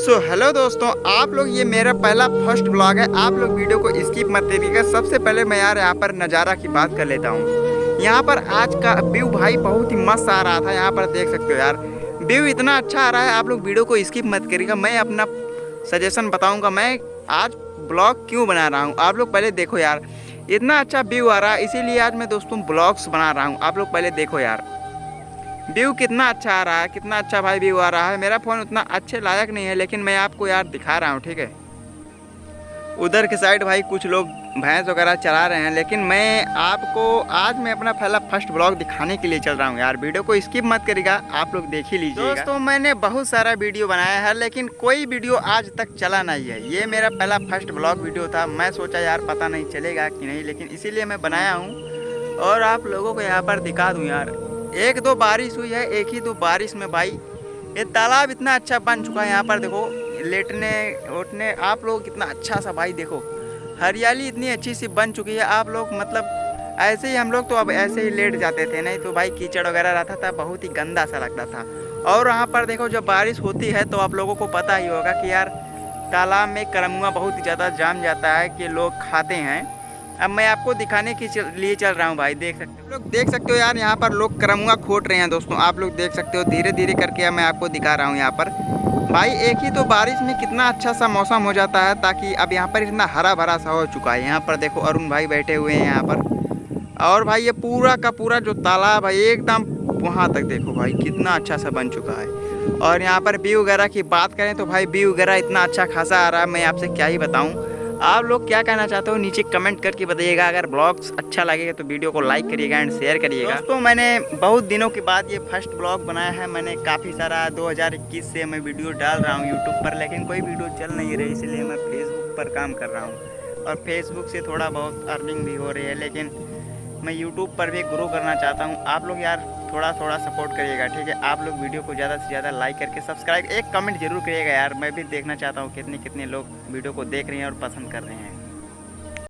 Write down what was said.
Hello दोस्तों, आप लोग ये मेरा पहला फर्स्ट ब्लॉग है। आप लोग वीडियो को स्किप मत करिएगा। सबसे पहले मैं यार यहाँ पर नज़ारा की बात कर लेता हूँ। यहाँ पर आज का व्यू भाई बहुत ही मस्त आ रहा था। यहाँ पर देख सकते हो यार, व्यू इतना अच्छा आ रहा है। आप लोग वीडियो को स्किप मत करिएगा। मैं अपना सजेशन बताऊँगा मैं आज ब्लॉग क्यों बना रहा हूँ। आप लोग पहले देखो यार, इतना अच्छा व्यू आ रहा है, इसीलिए आज मैं दोस्तों ब्लॉग्स बना रहा हूँ। आप लोग पहले देखो यार, व्यू कितना अच्छा आ रहा है, कितना अच्छा भाई व्यू आ रहा है। मेरा फ़ोन उतना अच्छे लायक नहीं है, लेकिन मैं आपको यार दिखा रहा हूँ, ठीक है। उधर के साइड भाई कुछ लोग भैंस वगैरह चला रहे हैं, लेकिन मैं आपको आज मैं अपना पहला फर्स्ट ब्लॉग दिखाने के लिए चल रहा हूँ यार। वीडियो को स्किप मत करिएगा, आप लोग देख ही लीजिएगा। दोस्तों मैंने बहुत सारा वीडियो बनाया है, लेकिन कोई वीडियो आज तक चला नहीं है। ये मेरा पहला फर्स्ट ब्लॉग वीडियो था। मैं सोचा यार पता नहीं चलेगा कि नहीं, लेकिन इसीलिए मैं बनाया हूँ और आप लोगों को यहाँ पर दिखा दूँ यार। एक दो बारिश हुई है, एक ही दो बारिश में भाई ये तालाब इतना अच्छा बन चुका है। यहाँ पर देखो लेटने उठने आप लोग कितना अच्छा सा भाई देखो, हरियाली इतनी अच्छी सी बन चुकी है। आप लोग मतलब ऐसे ही हम लोग तो अब ऐसे ही लेट जाते थे, नहीं तो भाई कीचड़ वगैरह रहता था, बहुत ही गंदा सा लगता था। और वहाँ पर देखो जब बारिश होती है तो आप लोगों को पता ही होगा कि यार तालाब में करमुआ बहुत ही ज़्यादा जाम जाता है कि लोग खाते हैं। अब मैं आपको दिखाने के लिए चल रहा हूँ भाई। देख सकते हो, लोग देख सकते हो यार, यहाँ पर लोग करमुआ खोट रहे हैं दोस्तों। आप लोग देख सकते हो, धीरे धीरे करके मैं आपको दिखा रहा हूँ यहाँ पर भाई। एक ही तो बारिश में कितना अच्छा सा मौसम हो जाता है, ताकि अब यहाँ पर इतना हरा भरा सा हो चुका है। यहाँ पर देखो अरुण भाई बैठे हुए हैं यहाँ पर। और भाई ये पूरा का पूरा जो तालाब है एकदम वहाँ तक देखो भाई कितना अच्छा सा बन चुका है। और यहाँ पर व्यू वगैरह की बात करें तो भाई व्यू वगैरह इतना अच्छा खासा आ रहा है, मैं आपसे क्या ही बताऊँ। आप लोग क्या कहना चाहते हो नीचे कमेंट करके बताइएगा। अगर ब्लॉग्स अच्छा लगेगा तो वीडियो को लाइक करिएगा एंड शेयर करिएगा। दोस्तों मैंने बहुत दिनों के बाद ये फर्स्ट ब्लॉग बनाया है। मैंने काफ़ी सारा 2021 से मैं वीडियो डाल रहा हूँ यूट्यूब पर, लेकिन कोई वीडियो चल नहीं रही, इसलिए मैं फेसबुक पर काम कर रहा हूँ। और फेसबुक से थोड़ा बहुत अर्निंग भी हो रही है, लेकिन मैं यूट्यूब पर भी ग्रो करना चाहता हूँ। आप लोग यार थोड़ा थोड़ा सपोर्ट करिएगा, ठीक है। आप लोग वीडियो को ज़्यादा से ज़्यादा लाइक करके सब्सक्राइब, एक कमेंट जरूर करिएगा यार। मैं भी देखना चाहता हूँ कितने कितने लोग वीडियो को देख रहे हैं और पसंद कर रहे हैं।